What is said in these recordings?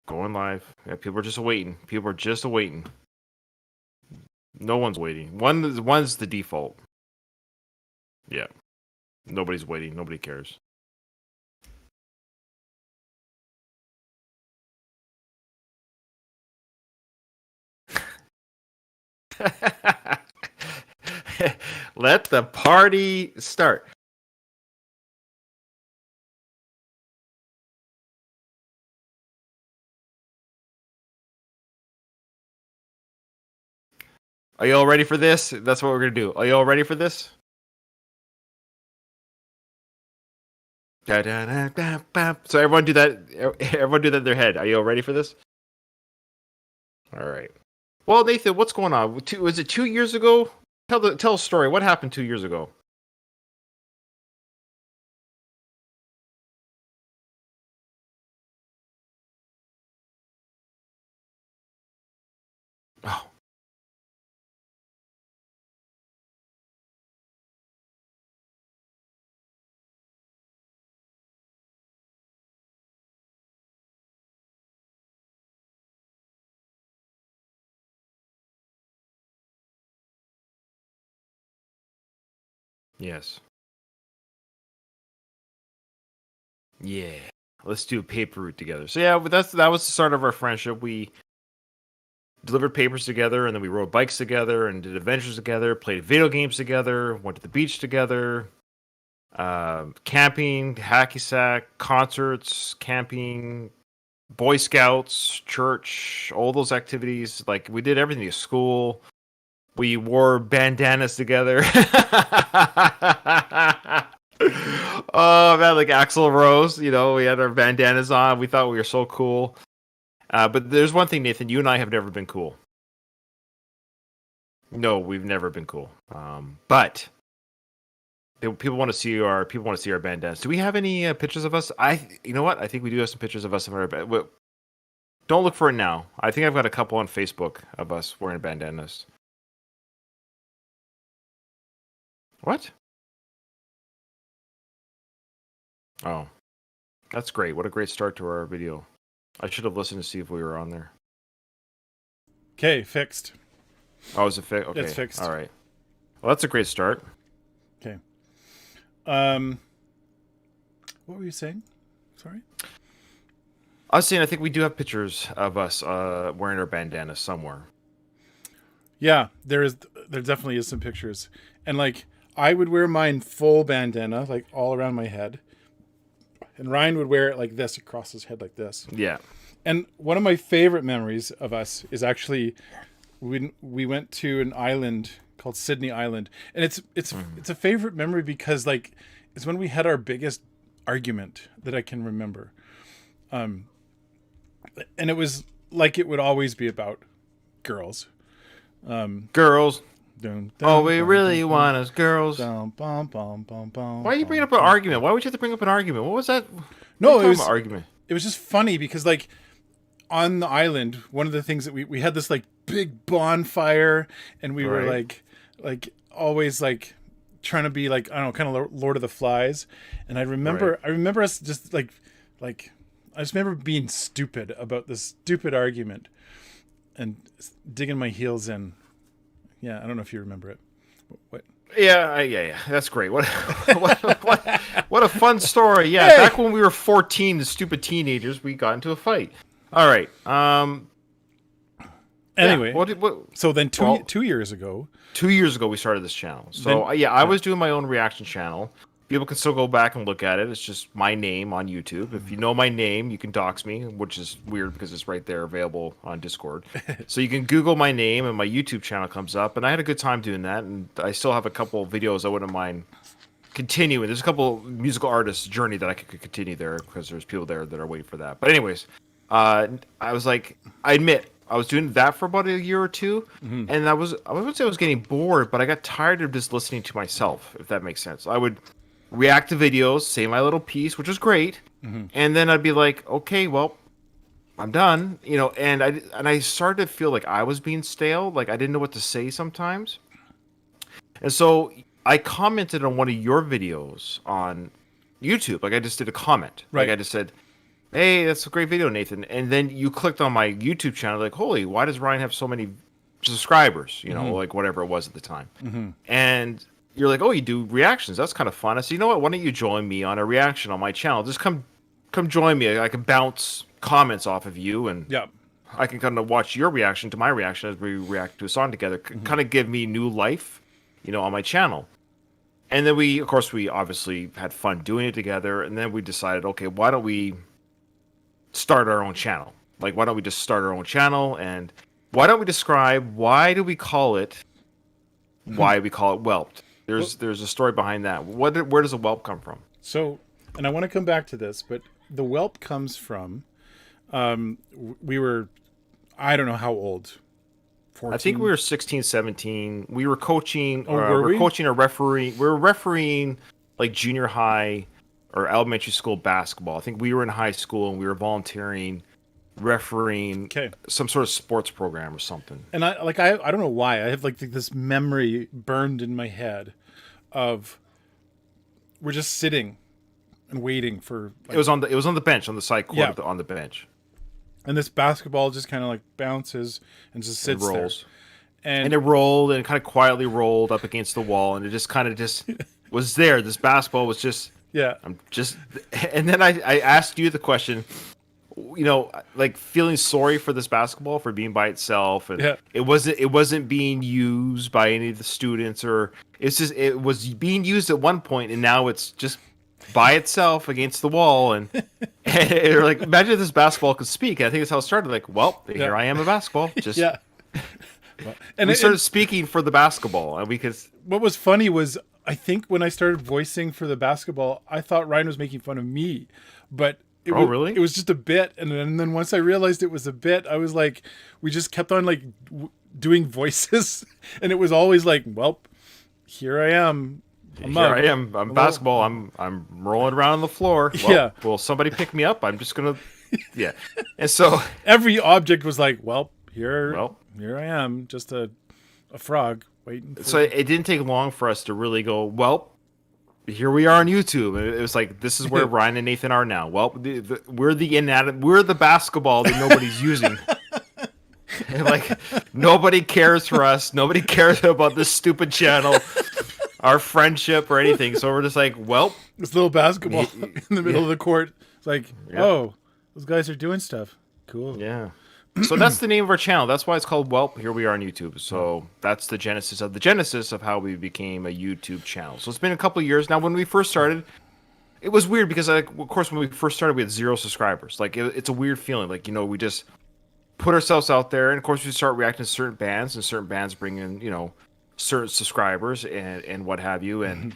Going live. Yeah, people are just waiting. People are just waiting. No one's waiting. One's the default. Yeah. Nobody's waiting. Nobody cares. Let the party start. Are you all ready for this? That's what we're going to do. Are you all ready for this? So everyone do that. Everyone do that in their head. Are you all ready for this? All right. Well, Nathan, what's going on? Was it 2 years ago? Tell a story. What happened 2 years ago? Oh. Yes. Yeah. Let's do a paper route together. So yeah, but that was the start of our friendship. We delivered papers together, and then we rode bikes together, and did adventures together, played video games together, went to the beach together, camping, hacky sack, concerts, camping, Boy Scouts, church, all those activities. Like we did everything at school. We wore bandanas together. Oh man, like Axl Rose, we had our bandanas on. We thought we were so cool. But there's one thing, Nathan. You and I have never been cool. No, we've never been cool. But people want to see our bandanas. Do we have any pictures of us? You know what? I think we do have some pictures of us in our band. Don't look for it now. I think I've got a couple on Facebook of us wearing bandanas. What? Oh, that's great. What a great start to our video. I should have listened to see if we were on there. Okay, fixed. Oh, is it fixed? Okay. It's fixed. All right. Well, that's a great start. Okay. What were you saying? Sorry? I was saying I think we do have pictures of us wearing our bandanas somewhere. Yeah, there definitely is some pictures. And like I would wear mine full bandana, like all around my head. And Ryan would wear it like this across his head like this. Yeah. And one of my favorite memories of us is actually when we went to an island called Sydney Island. And it's a favorite memory because like it's when we had our biggest argument that I can remember. And it was like it would always be about girls. Girls. Dun, All we really want is girls. Why are you bringing up an argument? Why would you have to bring up an argument? What was that? No, it was an argument. It was just funny because like on the island, one of the things that we had this like big bonfire, and we were like always like trying to be like, I don't know, kind of Lord of the Flies. And I remember us just like I just remember being stupid about this stupid argument and digging my heels in. Yeah, I don't know if you remember it. What? Yeah. That's great. What a fun story. Yeah, Hey! Back when we were 14, the stupid teenagers, we got into a fight. All right. Anyway, yeah, so then 2 years ago. 2 years ago, we started this channel. So I was doing my own reaction channel. People can still go back and look at it. It's just my name on YouTube. If you know my name, you can dox me, which is weird because it's right there available on Discord. So you can Google my name and my YouTube channel comes up. And I had a good time doing that. And I still have a couple of videos I wouldn't mind continuing. There's a couple musical artists' journey that I could continue there because there's people there that are waiting for that. But anyways, I was like, I admit, I was doing that for about a year or two. And I wouldn't say I was getting bored, but I got tired of just listening to myself, if that makes sense. I would react to videos, say my little piece, which was great, and then I'd be like, okay, well, I'm done, and I started to feel like I was being stale, like I didn't know what to say sometimes. And so I commented on one of your videos on YouTube, like I just did a comment. Right. Like I just said, hey, that's a great video, Nathan. And then you clicked on my YouTube channel, like, holy, why does Ryan have so many subscribers? You know, like whatever it was at the time. And you're like, oh, you do reactions. That's kind of fun. I said, you know what? Why don't you join me on a reaction on my channel? Just come join me. I can bounce comments off of you, and Yeah. I can kind of watch your reaction to my reaction as we react to a song together. Kind of give me new life, you know, on my channel. And then we obviously had fun doing it together. And then we decided, okay, why don't we start our own channel? Like, why don't we just start our own channel? And why don't we describe why we call it Whelped? There's a story behind that. Where does a whelp come from? So, and I want to come back to this, but the whelp comes from, we were, I don't know how old. 14? I think we were 16, 17. We were coaching. Oh, were we? Coaching or refereeing. We were refereeing like junior high or elementary school basketball. I think we were in high school and we were volunteering, refereeing some sort of sports program or something. And I don't know why. I have like this memory burned in my head of we're just sitting and waiting for. Like, it was on the bench on the side court on the bench. And this basketball just kind of like bounces and just sits and rolls. There. And it rolled and kind of quietly rolled up against the wall, and it just kind of was there. This basketball was just and then I asked you the question, you know, like feeling sorry for this basketball for being by itself, and it wasn't being used by any of the students, or it was being used at one point, and now it's just by itself against the wall, and like, imagine if this basketball could speak. I think that's how it started. Like, well, here I am, a basketball. Just and we started speaking for the basketball, and we could. What was funny was, I think when I started voicing for the basketball, I thought Ryan was making fun of me, but really? It was just a bit, and then once I realized it was a bit, I was like, we just kept on like doing voices, and it was always like, well, here I am. I am. I'm basketball. I'm rolling around on the floor. Well, will somebody pick me up? I'm just gonna. Yeah. And so every object was like, well, here I am, just a frog waiting. So it didn't take long for us to really go, well, here we are on YouTube. It was like, this is where Ryan and Nathan are now. Well, we're the basketball that nobody's using. And like, nobody cares for us. Nobody cares about this stupid channel, our friendship or anything. So we're just like, well, this little basketball in the middle of the court. It's like, oh, those guys are doing stuff. Cool. Yeah. So that's the name of our channel. That's why it's called Welp. Here we are on YouTube. So that's the genesis of how we became a YouTube channel. So it's been a couple of years now. When we first started, it was weird because, of course, when we first started, we had 0 subscribers. Like, it's a weird feeling. Like, you know, we just put ourselves out there, and of course, we start reacting to certain bands, and certain bands bring in, you know, certain subscribers and what have you, and.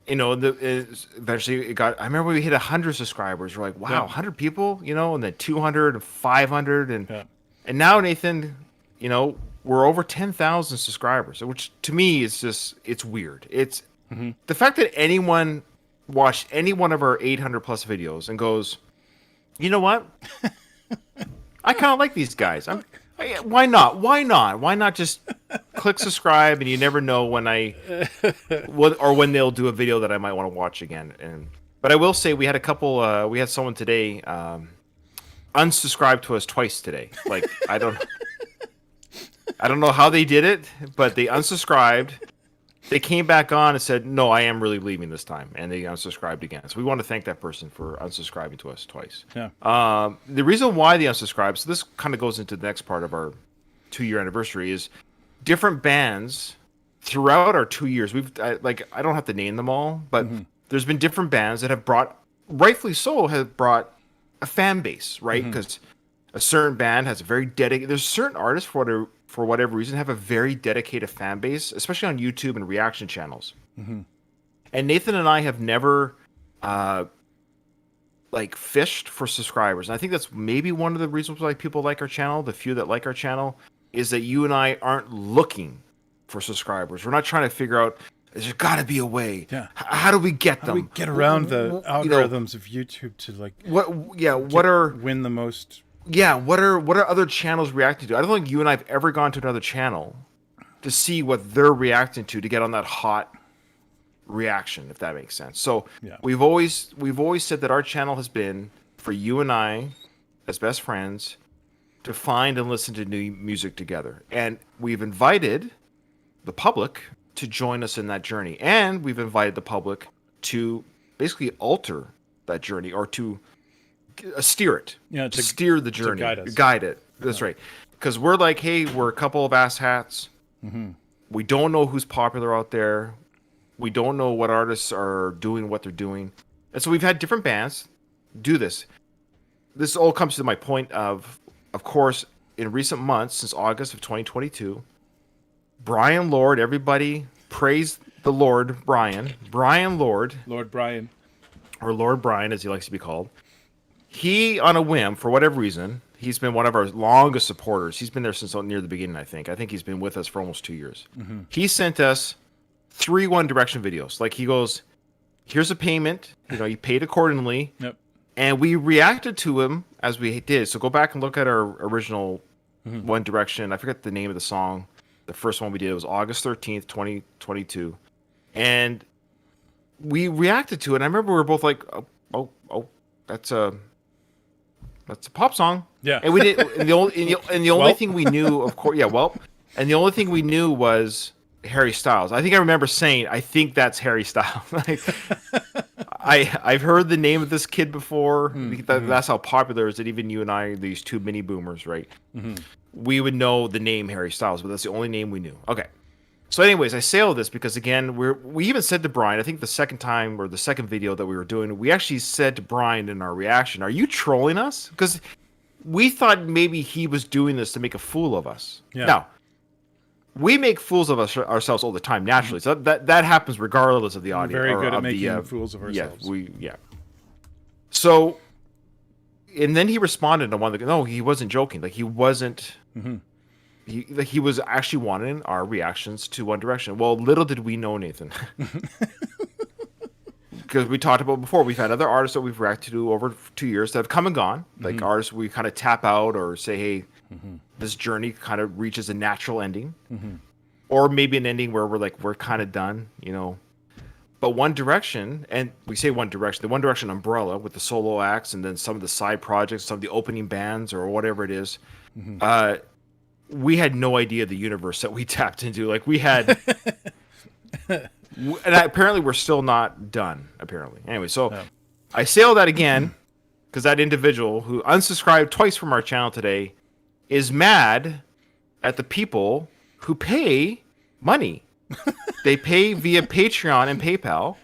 You know, eventually it got. I remember we hit 100 subscribers. We're like, wow, 100 people, you know, and then 200 and 500, and now, Nathan, you know, we're over 10,000 subscribers, which to me is just, it's weird. It's the fact that anyone watched any one of our 800 plus videos and goes, you know what, I kind of like these guys. Why not? Why not? Why not just click subscribe, and you never know when when they'll do a video that I might want to watch again. But I will say we had a couple. We had someone today unsubscribe to us twice today. Like, I don't know how they did it, but they unsubscribed. They came back on and said, "No, I am really leaving this time," and they unsubscribed again. So we want to thank that person for unsubscribing to us twice. Yeah. The reason why they unsubscribed, so this kind of goes into the next part of our 2-year anniversary, is different bands throughout our 2 years. I don't have to name them all, but there's been different bands that have rightfully so, have brought a fan base, right? Because a certain band has a very dedicated. There's certain artists for whatever reason have a very dedicated fan base, especially on YouTube and reaction channels. And Nathan and I have never fished for subscribers. And I think that's maybe one of the reasons why people like our channel. The few that like our channel is that you and I aren't looking for subscribers. We're not trying to figure out, there's got to be a way. Yeah. How do we get them? How do we get around the algorithms of YouTube to win the most? Yeah, what are other channels reacting to? I don't think you and I have ever gone to another channel to see what they're reacting to get on that hot reaction, if that makes sense. So we've always said that our channel has been for you and I, as best friends, to find and listen to new music together. And we've invited the public to join us in that journey. And we've invited the public to basically alter that journey or to steer it. Yeah, to steer the journey. To guide it. That's right. Because we're like, hey, we're a couple of asshats. Mm-hmm. We don't know who's popular out there. We don't know what artists are doing, what they're doing. And so we've had different bands do this. This all comes to my point of course, in recent months, since August of 2022, Brian Lord, everybody praise the Lord, Brian Lord. Lord Brian. Or Lord Brian, as he likes to be called. He, on a whim, for whatever reason, he's been one of our longest supporters. He's been there since near the beginning, I think. I think he's been with us for almost 2 years. Mm-hmm. He sent us 3 One Direction videos. Like, he goes, here's a payment. You paid accordingly. Yep. And we reacted to him as we did. So go back and look at our original One Direction. I forget the name of the song. The first one we did was August 13th, 2022. And we reacted to it. And I remember we were both like, oh, that's a pop song. Yeah. And we did. And the only thing we knew, of course, Welp. And the only thing we knew was Harry Styles. I think I remember saying, I think that's Harry Styles. Like, I've heard the name of this kid before. That's how popular it is that even you and I, these 2 mini boomers, right? Mm-hmm. We would know the name Harry Styles, but that's the only name we knew. Okay. So anyways, I say all this because, again, we even said to Brian, I think the second time or the second video that we were doing, we actually said to Brian in our reaction, are you trolling us? Because we thought maybe he was doing this to make a fool of us. Yeah. Now, we make fools of ourselves all the time, naturally. So that happens regardless of the audience. We're very good at making fools of ourselves. Yeah. So, and then he responded to one of the, no, he wasn't joking. Like, he wasn't, he was actually wanting our reactions to One Direction. Well, little did we know, Nathan. Because we talked about before, we've had other artists that we've reacted to over 2 years that have come and gone. Like artists we kind of tap out or say, hey, this journey kind of reaches a natural ending. Or maybe an ending where we're kind of done, But One Direction, and we say One Direction, the One Direction umbrella with the solo acts and then some of the side projects, some of the opening bands or whatever it is, we had no idea the universe that we tapped into. Like, we had... And apparently we're still not done, apparently. Anyway, so I say all that again because that individual who unsubscribed twice from our channel today is mad at the people who pay money. They pay via Patreon and PayPal.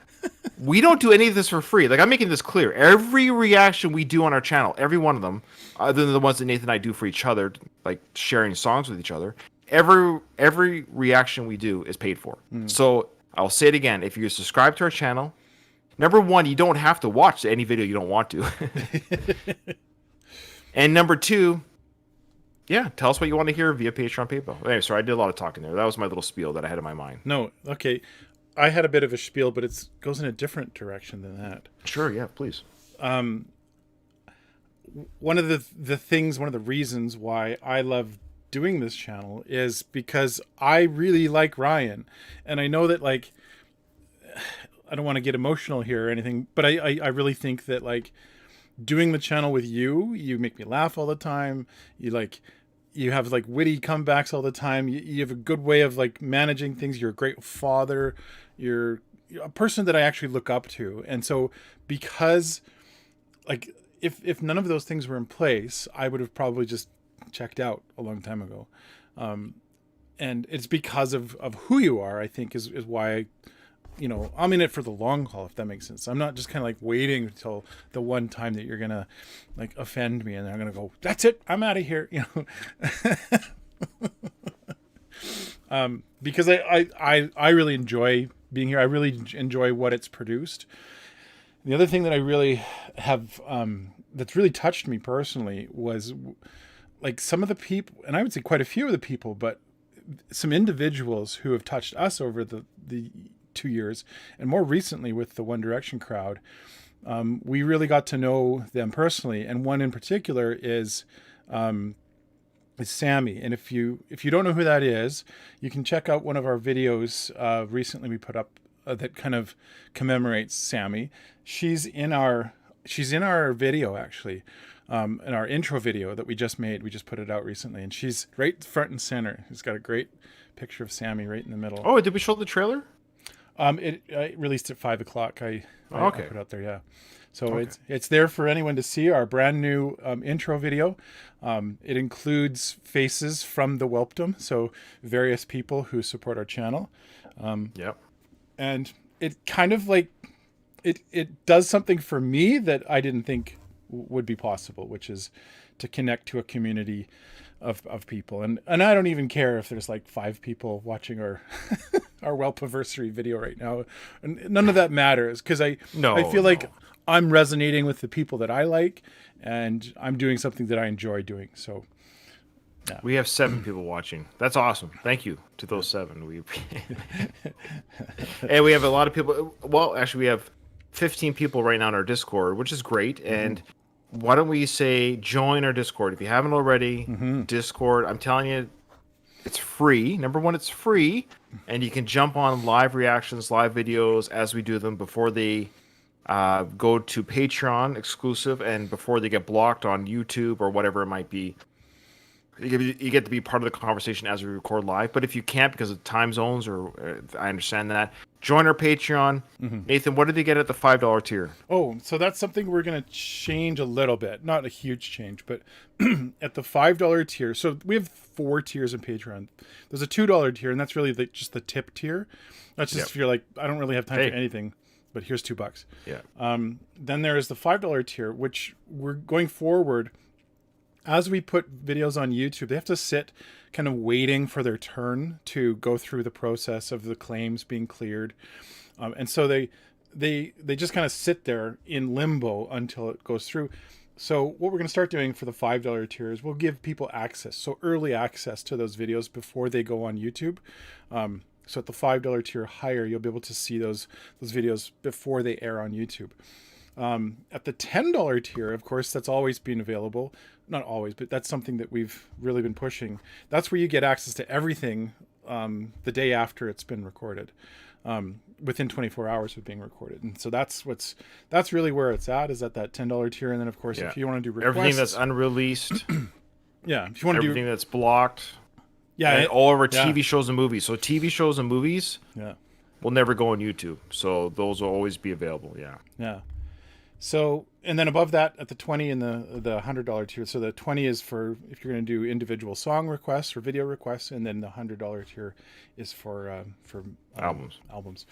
We don't do any of this for free. Like, I'm making this clear. Every reaction we do on our channel, every one of them, other than the ones that Nathan and I do for each other, like sharing songs with each other, every reaction we do is paid for. So I'll say it again. If you subscribe to our channel, number one, you don't have to watch any video you don't want to. And number two, tell us what you want to hear via Patreon, PayPal. Anyway, sorry, I did a lot of talking there. That was my little spiel that I had in my mind. No, okay. I had a bit of a spiel, but it goes in a different direction than that. Sure, yeah, please. One of the reasons why I love doing this channel is because I really like Ryan, and I know that, like, I don't want to get emotional here or anything, but I really think that, like, doing the channel with you make me laugh all the time. You have like witty comebacks all the time. You have a good way of like managing things. You're a great father. You're a person that I actually look up to. And so because, like, if none of those things were in place, I would have probably just checked out a long time ago. And it's because of who you are, I think, is why, I'm in it for the long haul, if that makes sense. I'm not just kind of like waiting until the one time that you're going to like offend me and then I'm going to go, that's it, I'm out of here, because I really enjoy being here. I really enjoy what it's produced. The other thing that I really have, that's really touched me personally was like some of the people, and I would say quite a few of the people, but some individuals who have touched us over the 2 years, and more recently with the One Direction crowd. We really got to know them personally, and one in particular is Sammy. And if you don't know who that is, you can check out one of our videos recently we put up that kind of commemorates Sammy. She's in our she's in our video actually, in our intro video that we just made. We just put it out recently, and she's right front and center. She's got a great picture of Sammy right in the middle. Oh, did we show the trailer? It released at 5:00. I put it out there. Yeah. So it's there for anyone to see, our brand new intro video. It includes faces from the Welpdom, so various people who support our channel. Yep. And it kind of like, it does something for me that I didn't think would be possible, which is to connect to a community of people. And I don't even care if there's like 5 people watching our our Welpiversary video right now. And none of that matters, because I feel like I'm resonating with the people that I like, and I'm doing something that I enjoy doing. So yeah. We have 7 people watching. That's awesome. Thank you to those 7. And we have a lot of people. Well, actually, we have 15 people right now in our Discord, which is great. And why don't we say join our Discord if you haven't already? Discord. I'm telling you, it's free. Number one, it's free, and you can jump on live reactions, live videos as we do them before they go to Patreon exclusive, and before they get blocked on YouTube or whatever it might be. You get to be part of the conversation as we record live. But if you can't because of time zones, or I understand that, join our Patreon. Nathan, what did they get at the $5 tier? Oh, so that's something we're going to change a little bit. Not a huge change, but at the $5 tier. So we have 4 tiers in Patreon. There's a $2 tier, and that's really just the tip tier. That's just if you're like, I don't really have time for anything, but here's $2. Yeah. Then there is the $5 tier, which we're going forward. As we put videos on YouTube, they have to sit kind of waiting for their turn to go through the process of the claims being cleared. And so they just kind of sit there in limbo until it goes through. So what we're going to start doing for the $5 tier is we'll give people access, so early access to those videos before they go on YouTube. So at the $5 tier higher, you'll be able to see those videos before they air on YouTube. At the $10 tier, of course, that's always been available. Not always, but that's something that we've really been pushing. That's where you get access to everything the day after it's been recorded, within 24 hours of being recorded. And so that's really where it's at, is at that $10 tier. And then, of course, if you want to do requests, everything that's unreleased, if you want to do everything that's blocked, and all of our TV shows and movies. So TV shows and movies, will never go on YouTube. So those will always be available. Yeah. So, and then above that, at the 20 and the $100 tier. So the 20 is for if you're going to do individual song requests or video requests, and then the $100 tier is for albums.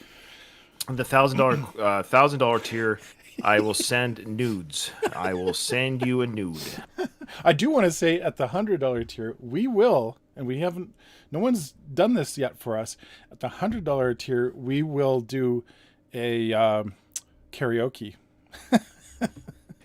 And the $1,000 tier, I will send nudes. I will send you a nude. I do want to say at the $100 tier, we will, and we haven't. No one's done this yet for us. At the $100 tier, we will do a karaoke.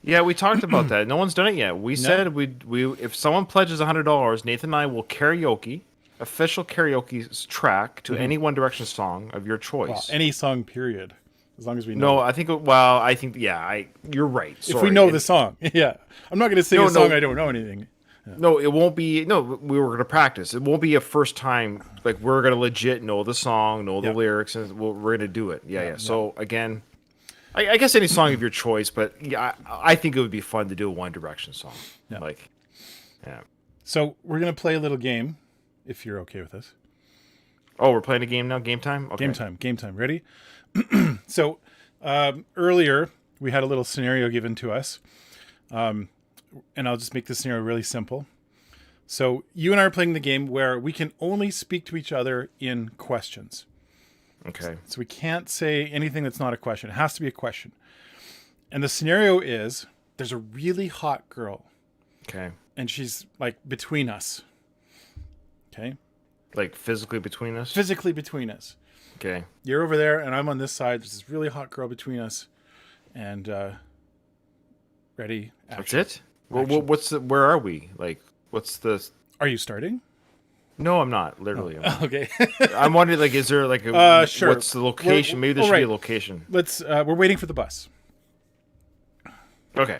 Yeah, we talked about that. No one's done it yet. We said we if someone pledges $100, Nathan and I will karaoke, official karaoke track to any One Direction song of your choice. Well, any song, period. As long as we know. No, I think. Well, I think. Yeah, you're right. Sorry. If we know the song, yeah. I'm not going to sing a song I don't know anything. Yeah. No, it won't be. No, we were going to practice. It won't be a first time. Like, we're going to legit know the song, know the lyrics, and we're going to do it. Yeah. So again. I guess any song of your choice, but yeah, I think it would be fun to do a One Direction song. Yeah. So we're going to play a little game, if you're okay with this. Oh, we're playing a game now? Game time? Okay. Game time. Ready? So earlier, we had a little scenario given to us. And I'll just make the scenario really simple. So you and I are playing the game where we can only speak to each other in questions. Okay. So we can't say anything that's not a question. It has to be a question. And the scenario is, there's a really hot girl. Okay. And she's like between us. Okay. Like physically between us? Physically between us. Okay. You're over there and I'm on this side. There's this really hot girl between us. And ready? Action. That's it? Well, where are we? Like, what's the... Are you starting? No, I'm not. Literally. Oh, okay. I'm wondering, like, is there like a... Sure. What's the location? Maybe there should be a location. Let's... we're waiting for the bus. Okay.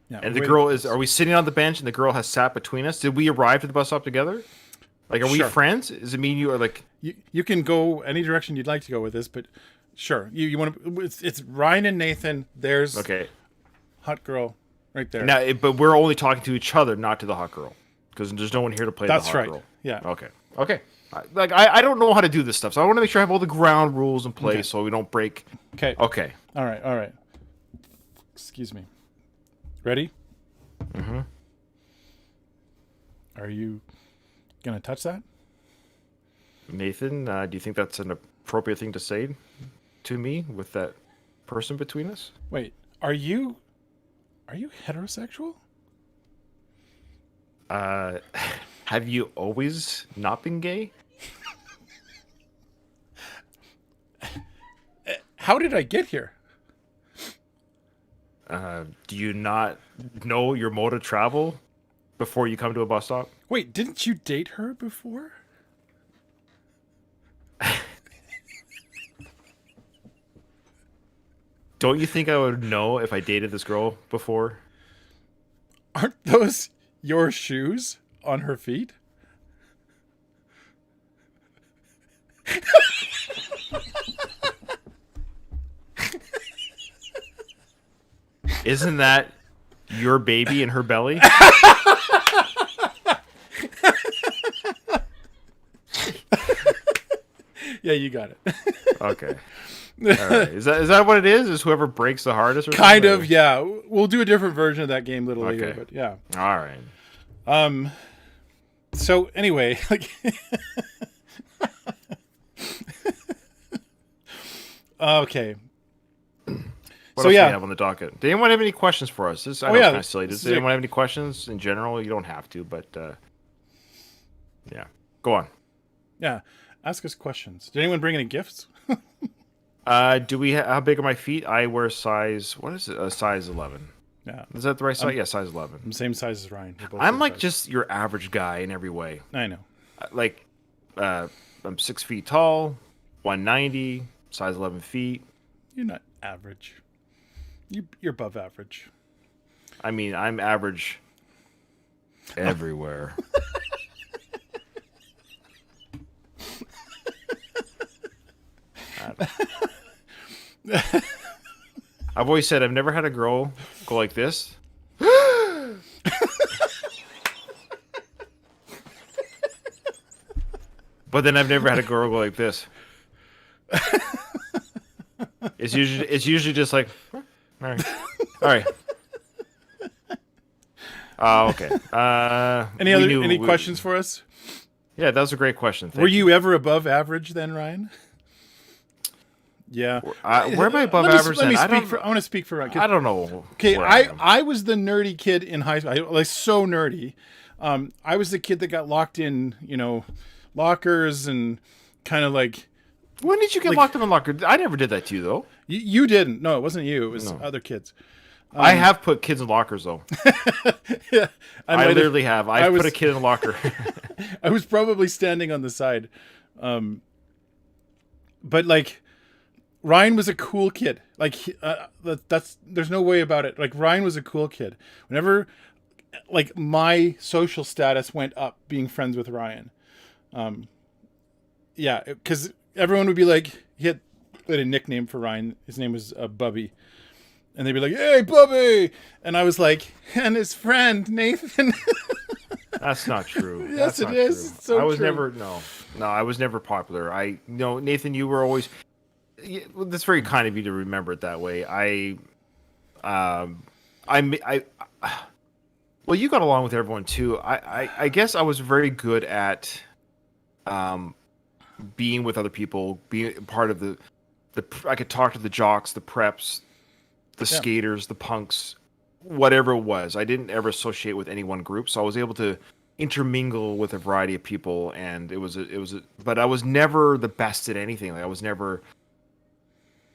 Yeah, and the girl is... Are we sitting on the bench and the girl has sat between us? Did we arrive at the bus stop together? Like, are we friends? Does it mean you are like... You can go any direction you'd like to go with this, but sure. You want to... It's Ryan and Nathan. There's... Okay. hot girl, right there. Now, but we're only talking to each other, not to the hot girl, because there's no one here to play That's the hot right. girl. Yeah. Okay. Okay. I don't know how to do this stuff, so I want to make sure I have all the ground rules in place so we don't break. Okay. Okay. All right. All right. Excuse me. Ready? Mm-hmm. Are you gonna touch that? Nathan, do you think that's an appropriate thing to say to me with that person between us? Wait. Are you heterosexual? Have you always not been gay? How did I get here? Do you not know your mode of travel before you come to a bus stop? Wait, didn't you date her before? Don't you think I would know if I dated this girl before? Aren't those your shoes on her feet? Isn't that your baby in her belly? Yeah, you got it. Okay. All right. Is that what it is? Is whoever breaks the hardest? Or Kind something? of, yeah. We'll do a different version of that game a little later, Okay. but yeah. All right. So anyway, like okay. What So else do yeah. we have on the docket? Did anyone have any questions for us? I know yeah, it's kind of silly. this Does is anyone have any questions in general? You don't have to, but yeah. Go on. Yeah. Ask us questions. Did anyone bring any gifts? Do we? How big are my feet? I wear size. What is it? A size 11. Yeah. Is that the right size? Yeah, size 11. I'm the same size as Ryan. We're both I'm same like size. just your average guy in every way. I know. Like, I'm 6 feet tall, 190, size 11 feet. You're not average. You're above average. I mean, I'm average everywhere. I've always said I've never had a girl go like this. But then I've never had a girl go like this. It's usually just like, all right, all right. Okay. Any questions for us? Yeah, that was a great question. Were you ever above average then, Ryan? Yeah. Where am I above average? Let me then? speak I want to speak for Ryan. I don't know. Okay, where I was the nerdy kid in high school. Like so nerdy. I was the kid that got locked in, lockers and kind of like. When did you get locked in a locker? I never did that to you though. You didn't. No, it wasn't you. It was other kids. I have put kids in lockers though. Yeah, I literally have. I put a kid in a locker. I was probably standing on the side, but like Ryan was a cool kid. Like there's no way about it. Like Ryan was a cool kid. Whenever like my social status went up, being friends with Ryan. Yeah, because everyone would be like, he had a nickname for Ryan. His name was Bubby. And they'd be like, "Hey, Bubby!" And I was like, "And his friend, Nathan." That's not true. Yes, That's it not is. true. It's so I was true. never I was never popular. Nathan, you were always. Well, that's very kind of you to remember it that way. Well, you got along with everyone too. I guess I was very good at, being with other people, being part of the. I could talk to the jocks, the preps, the skaters, the punks, whatever it was. I didn't ever associate with any one group, so I was able to intermingle with a variety of people, and but I was never the best at anything. Like I was never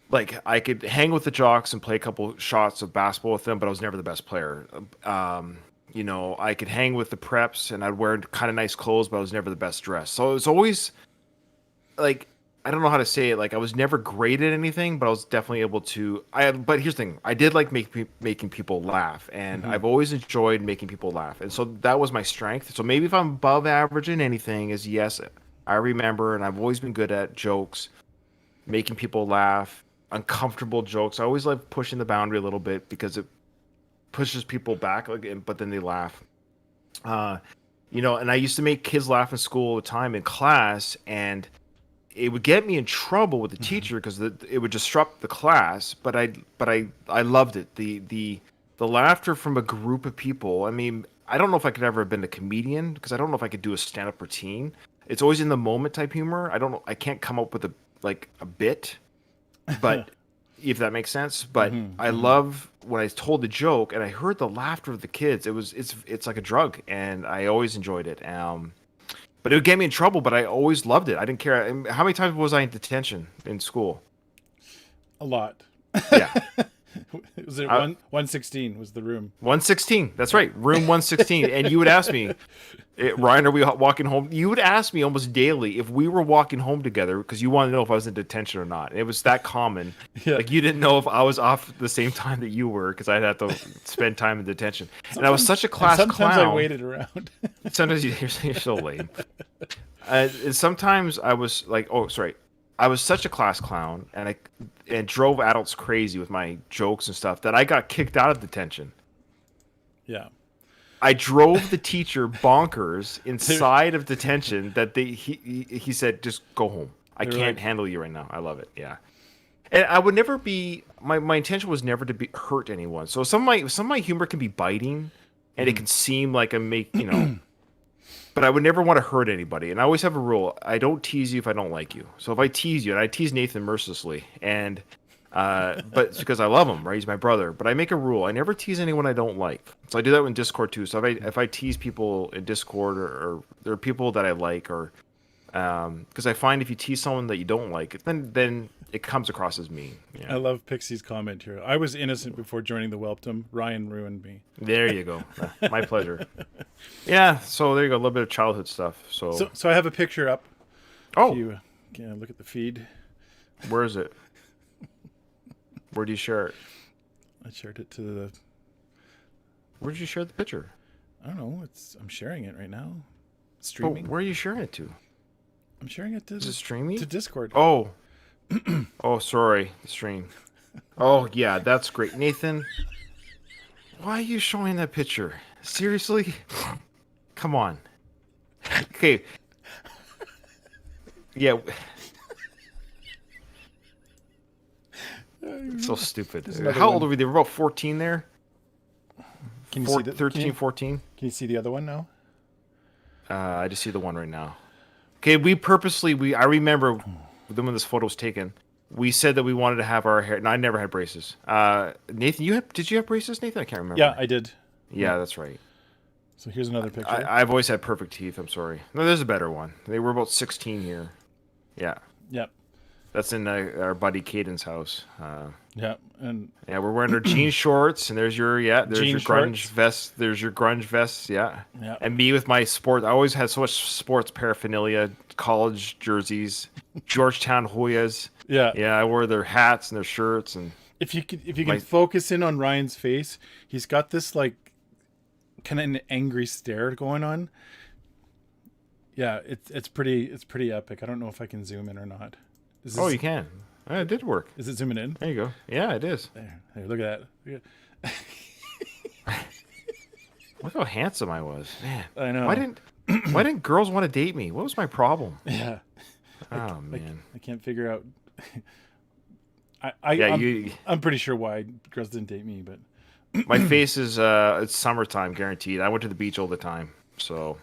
like I could hang with the jocks and play a couple shots of basketball with them, but I was never the best player. I could hang with the preps and I'd wear kind of nice clothes, but I was never the best dressed. So it was always like, I don't know how to say it. Like I was never great at anything, but I was definitely able to. But here's the thing: I did like making people laugh, and I've always enjoyed making people laugh, and so that was my strength. So maybe if I'm above average in anything, is yes, I remember, and I've always been good at jokes, making people laugh, uncomfortable jokes. I always like pushing the boundary a little bit because pushes people back, but then they laugh. You know, and I used to make kids laugh in school all the time in class, and it would get me in trouble with the teacher because it would disrupt the class. But I loved it. The laughter from a group of people. I mean, I don't know if I could ever have been a comedian because I don't know if I could do a stand-up routine. It's always in the moment type humor. I don't know. I can't come up with a bit, but if that makes sense. But I love when I told the joke and I heard the laughter of the kids. It's like a drug, and I always enjoyed it. But it would get me in trouble. But I always loved it. I didn't care. How many times was I in detention in school? A lot. Yeah. Was it 116 was the room? 116. That's right. Room 116. And you would ask me, Ryan, are we walking home? You would ask me almost daily if we were walking home together because you wanted to know if I was in detention or not. And it was that common. Yeah. Like you didn't know if I was off the same time that you were because I'd have to spend time in detention. And I was such a class clown. Sometimes I waited around. Sometimes you're so lame. And sometimes I was like, oh, sorry. I was such a class clown, and drove adults crazy with my jokes and stuff that I got kicked out of detention. Yeah, I drove the teacher bonkers inside of detention. That he said, just go home. I can't handle you right now. I love it. Yeah, and I would never be. My intention was never to hurt anyone. So some of my humor can be biting, and it can seem like but I would never want to hurt anybody. And I always have a rule. I don't tease you if I don't like you. So if I tease you, and I tease Nathan mercilessly, but it's because I love him, right? He's my brother. But I make a rule. I never tease anyone I don't like. So I do that in Discord too. So if I tease people in Discord or there are people that I like, or because I find if you tease someone that you don't like, then it comes across as mean. Yeah. I love Pixie's comment here. I was innocent before joining the Welpdom. Ryan ruined me. There you go. My pleasure. Yeah. So there you go. A little bit of childhood stuff. So I have a picture up. Oh, if you can look at the feed. Where is it? Where do you share it? I shared it to the. Where did you share the picture? I don't know. I'm sharing it right now. Streaming. Oh, where are you sharing it to? I'm sharing it to. Is it streaming? To Discord. Oh. Oh, sorry. The stream. Oh, yeah, that's great. Nathan, why are you showing that picture? Seriously? Come on. Okay. Yeah. It's so stupid. How old are we? They were about 14 there? Can you see 13, 14? Can you see the other one now? I just see the one right now. Okay, I remember when this photo was taken, we said that we wanted to have our hair. And I never had braces. Nathan, did you have braces, Nathan? I can't remember. Yeah, I did. Yeah, that's right. So here's another picture. I've always had perfect teeth. I'm sorry. No, there's a better one. They were about 16 here. Yeah. Yep. That's in our buddy Caden's house. Yeah, and we're wearing our jean shorts, and there's your grunge vest. There's your grunge vest, yeah. And me with my sport. I always had so much sports paraphernalia, college jerseys, Georgetown Hoyas. Yeah, I wore their hats and their shirts, and if you can focus in on Ryan's face, he's got this like kind of an angry stare going on. Yeah, it's pretty epic. I don't know if I can zoom in or not. You can. It did work. Is it zooming in? There you go. Yeah, it is. There. Hey, look at that. Look how handsome I was, man. I know. Why didn't girls want to date me? What was my problem? Yeah. Oh man. I can't figure out. I'm pretty sure why girls didn't date me, but my face is it's summertime guaranteed. I went to the beach all the time, so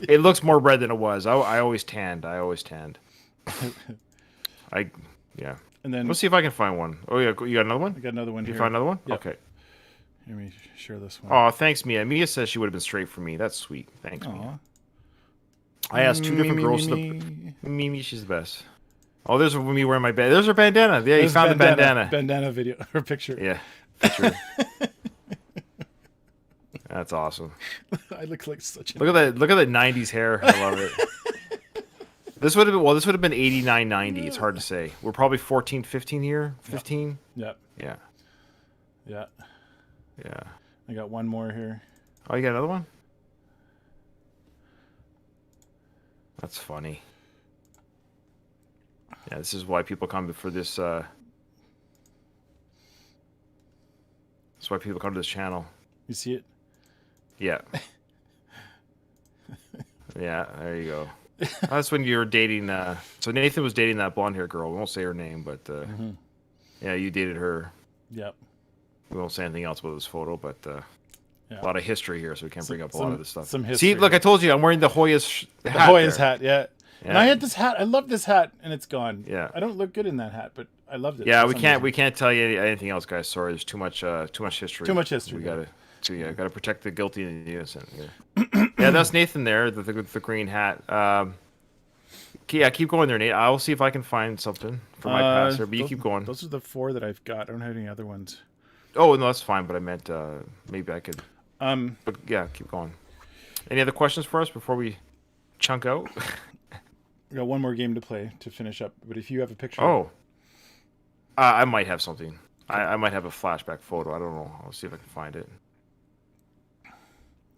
it looks more red than it was. I always tanned. Yeah. And then let's see if I can find one. Oh yeah, you got another one? I got another one. Did you find another one? Yep. Okay. Let me share this one. Oh, thanks, Mia. Mia says she would have been straight for me. That's sweet. Thanks, Mia. I asked two different girls. Mimi, she's the best. Oh, there's me wearing my bandana. There's her bandana. Yeah, you found the bandana. Bandana video or picture. Yeah, picture. That's awesome. I look like such. Look at that '90s hair. I love it. This would have been 89, 90. It's hard to say. We're probably 14, 15 here. 15. Yep. Yeah. Yeah. Yeah. I got one more here. Oh, you got another one? That's funny. Yeah, this is why people come for this. That's why people come to this channel. You see it? Yeah. Yeah, there you go. That's when you were dating. So Nathan was dating that blonde hair girl. We won't say her name, but yeah, you dated her. Yep. We won't say anything else about this photo, but Yeah. a lot of history here, so we can't bring up a lot of this stuff. Some history. See, look, I told you, I'm wearing the Hoyas hat. The Hoyas there. hat, yeah. And I had this hat. I love this hat, and it's gone. Yeah. I don't look good in that hat, but I loved it. Yeah, we can't tell you anything else, guys. Sorry, there's too much history. Too much history. We gotta protect the guilty and the innocent. Yeah, yeah, that's Nathan there, the green hat. Yeah, keep going there, Nate. I'll see if I can find something for my passer, but you keep going. Those are the 4 that I've got. I don't have any other ones. Oh no, that's fine. But I meant maybe I could. But yeah, keep going. Any other questions for us before we chunk out? We got one more game to play to finish up. But if you have a picture, I might have something. I might have a flashback photo. I don't know. I'll see if I can find it.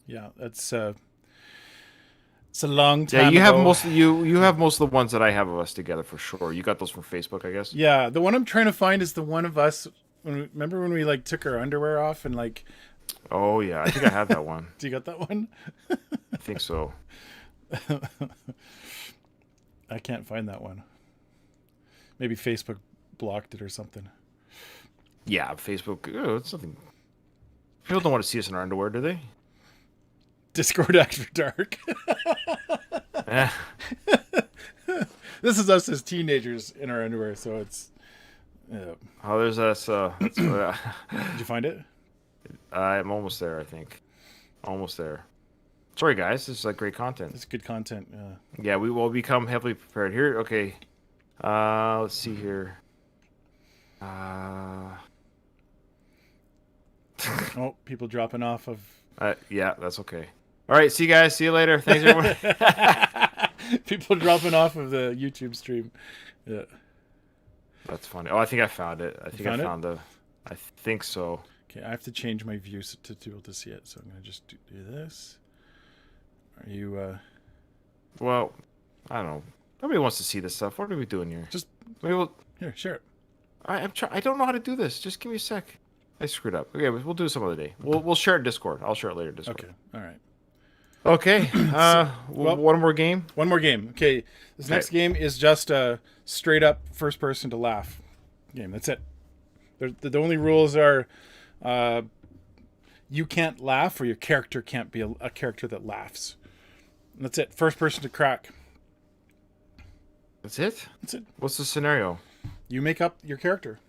Yeah, that's it's a long time. Yeah, you ago. have most of you have most of the ones that I have of us together for sure. You got those from Facebook, I guess. Yeah, the one I'm trying to find is the one of us. Remember when we like took our underwear off and like. Oh yeah, I think I have that one. Do you got that one? I think so. I can't find that one. Maybe Facebook blocked it or something. Yeah, Facebook. It's something. People don't want to see us in our underwear, do they? Discord After Dark. This is us as teenagers in our underwear, so it's. Oh, there's us. Did you find it? I'm almost there, I think. Almost there. Sorry, guys. This is like great content. It's good content. Yeah. Yeah, we will become heavily prepared here. Okay. Let's see here. Oh, people dropping off of. Yeah, that's okay. All right, see you guys. See you later. Thanks, everyone. People dropping off of the YouTube stream. Yeah. That's funny. Oh, I think I found it. I think I found the. I think so. Okay, I have to change my view to be able to see it. So I'm gonna just do this. Are you? Well, I don't know. Nobody wants to see this stuff. What are we doing here? Just maybe we'll. Here, share it. I don't know how to do this. Just give me a sec. I screwed up. Okay, we'll do it some other day. We'll share it Discord. I'll share it later Discord. Okay. All right. Okay. One more game. One more game. Okay. This next game is just a straight up first person to laugh game. That's it. The only rules are you can't laugh or your character can't be a character that laughs. And that's it. First person to crack. That's it? That's it. What's the scenario? You make up your character.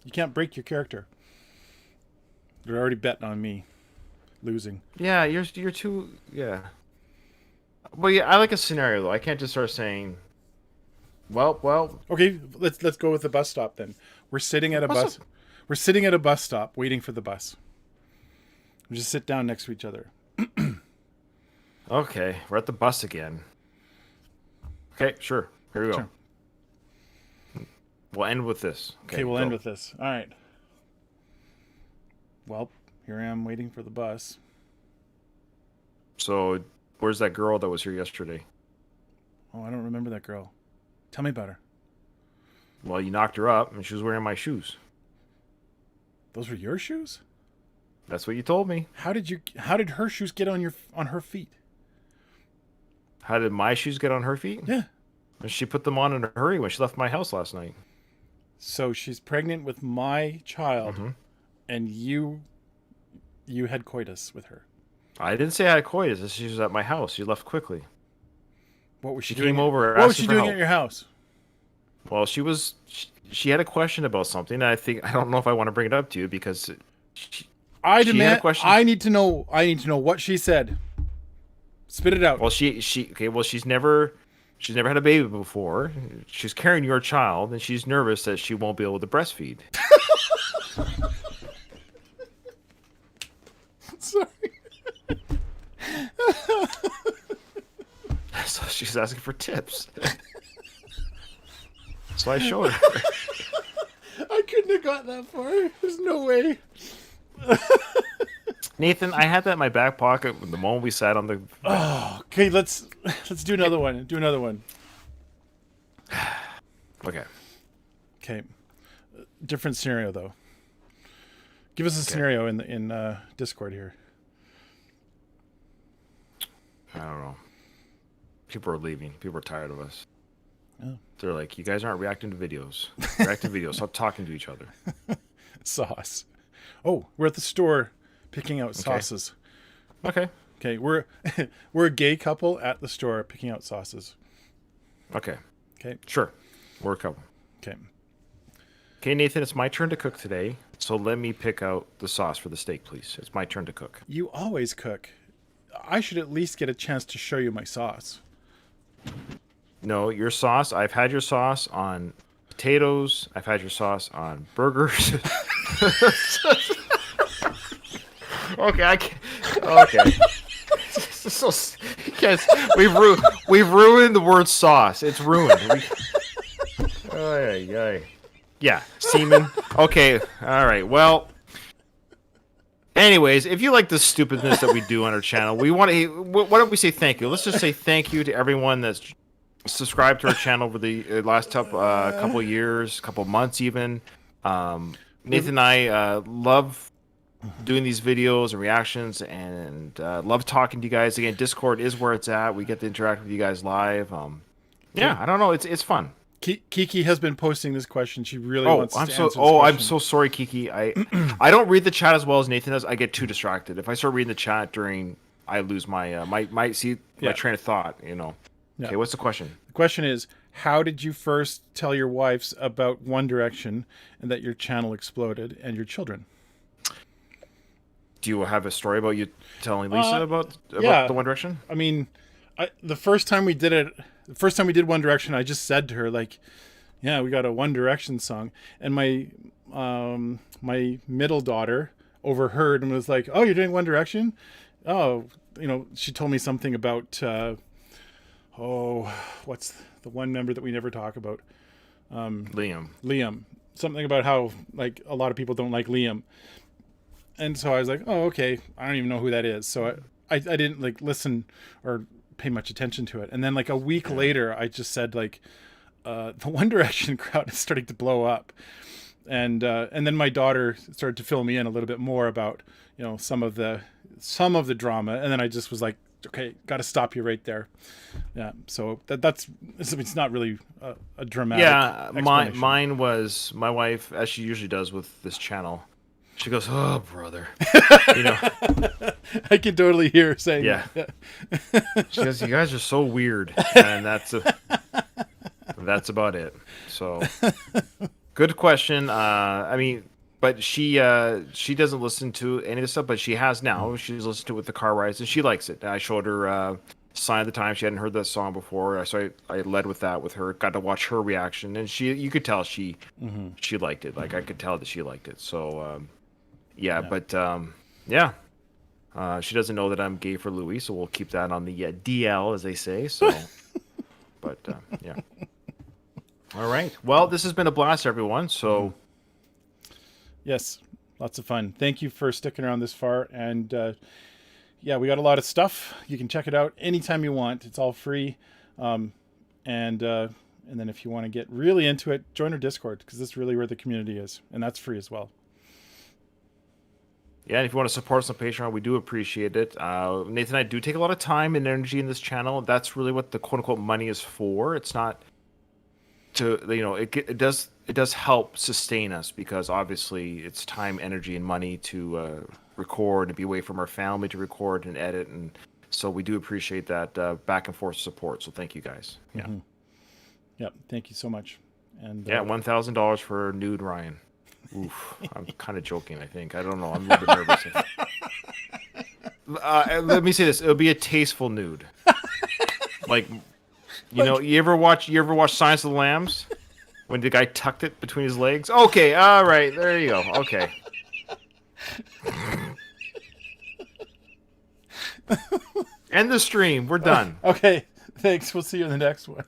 You can't break your character. You're already betting on me losing. Yeah, you're too. Yeah. Well, yeah, I like a scenario though. I can't just start saying. Well. Okay, let's go with the bus stop then. We're sitting at a bus. We're sitting at a bus stop waiting for the bus. We just sit down next to each other. Okay, we're at the bus again. Okay, sure. Here we go. Sure. We'll end with this. Okay, we'll end with this. All right. Well, here I am waiting for the bus. So, where's that girl that was here yesterday? Oh, I don't remember that girl. Tell me about her. Well, you knocked her up, and she was wearing my shoes. Those were your shoes? That's what you told me. How did her shoes get on her feet? How did my shoes get on her feet? Yeah. She put them on in a hurry when she left my house last night. So she's pregnant with my child, and you had coitus with her. I didn't say I had coitus. She was at my house. She left quickly. What was she doing? She came over. What was she doing at your house? Well, she had a question about something. I don't know if I want to bring it up to you because I need to know what she said. Spit it out. Well, she's never had a baby before. She's carrying your child, and she's nervous that she won't be able to breastfeed. Sorry. So she's asking for tips. So I showed her. I couldn't have got that far. There's no way. Nathan, I had that in my back pocket the moment we sat on the. Oh, okay. Let's do another one. Do another one. Okay. Okay. Different scenario though. Give us a scenario in Discord here. I don't know. People are leaving. People are tired of us. Oh. They're like, you guys aren't reacting to videos. React to videos. Stop talking to each other. Sauce. Oh, we're at the store picking out sauces. Okay. Okay, we're a gay couple at the store picking out sauces. Okay. Okay. Sure. We're a couple. Okay. Okay, Nathan, it's my turn to cook today. So let me pick out the sauce for the steak, please. It's my turn to cook. You always cook. I should at least get a chance to show you my sauce. No, your sauce. I've had your sauce on potatoes. I've had your sauce on burgers. Okay, I can't. Okay. So, yes, we've ruined the word sauce. It's ruined. Yeah, semen. Okay, all right. Well, anyways, if you like the stupidness that we do on our channel, we want to. Why don't we say thank you? Let's just say thank you to everyone that's subscribed to our channel over the last couple of years, couple of months even. Nathan and I love doing these videos and reactions, and love talking to you guys. Again, Discord is where it's at. We get to interact with you guys live. Yeah, I don't know. It's fun. Kiki has been posting this question. She really wants to answer this I'm so sorry, Kiki. I don't read the chat as well as Nathan does. I get too distracted. If I start reading the chat I lose my my train of thought. You know. Yeah. Okay, what's the question? The question is, how did you first tell your wives about One Direction and that your channel exploded and your children? Do you have a story about you telling Lisa about yeah. the One Direction? I mean, the first time we did One Direction, I just said to her, like, yeah, we got a One Direction song. And my my middle daughter overheard and was like, oh, you're doing One Direction? Oh, she told me something about, what's the one member that we never talk about? Liam. Something about how, like, a lot of people don't like Liam. And so I was like, oh, okay. I don't even know who that is. So I didn't, like, listen or pay much attention to it. And then, like, a week later, I just said, like, the One Direction crowd is starting to blow up. And then my daughter started to fill me in a little bit more about, some of the drama. And then I just was like, okay, got to stop you right there. Yeah. So it's not really a dramatic. Yeah. Mine was my wife, as she usually does with this channel. She goes, oh, brother. I can totally hear her saying that. She goes, you guys are so weird. And that's about it. So, good question. But she doesn't listen to any of this stuff, but she has now. She's listened to it with the car rides, and she likes it. I showed her Sign of the Times. She hadn't heard that song before, so I led with that with her. Got to watch her reaction, and you could tell she liked it. Like, I could tell that she liked it. So, she doesn't know that I'm gay for Louis, so we'll keep that on the DL, as they say. So, but yeah. All right. Well, this has been a blast, everyone. So. Yes, lots of fun. Thank you for sticking around this far. And we got a lot of stuff. You can check it out anytime you want. It's all free. And then if you want to get really into it, join our Discord, because that's really where the community is. And that's free as well. Yeah, and if you want to support us on Patreon, we do appreciate it. Nathan and I do take a lot of time and energy in this channel. That's really what the quote-unquote money is for. It's not to, it does help sustain us, because obviously it's time, energy, and money to record and be away from our family to record and edit, and so we do appreciate that back and forth support. So thank you guys. Yeah. Mm-hmm. Yep. Thank you so much. And $1,000 for nude Ryan. Oof. I'm kind of joking. I think. I don't know. I'm a little bit nervous. Let me say this: it'll be a tasteful nude. Like, you ever watch Silence of the Lambs? When the guy tucked it between his legs? Okay, all right, there you go. Okay. End the stream. We're done. Okay, thanks. We'll see you in the next one.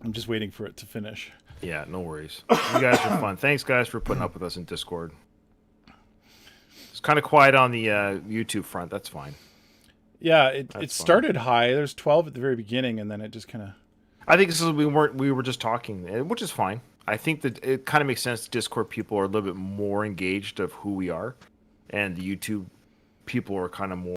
I'm just waiting for it to finish. Yeah, no worries. You guys are fun. Thanks, guys, for putting up with us in Discord. It's kind of quiet on the YouTube front. That's fine. Yeah, it started high. There's 12 at the very beginning, and then it just kind of. I think this is we were just talking, which is fine. I think that it kind of makes sense. Discord people are a little bit more engaged of who we are, and the YouTube people are kind of more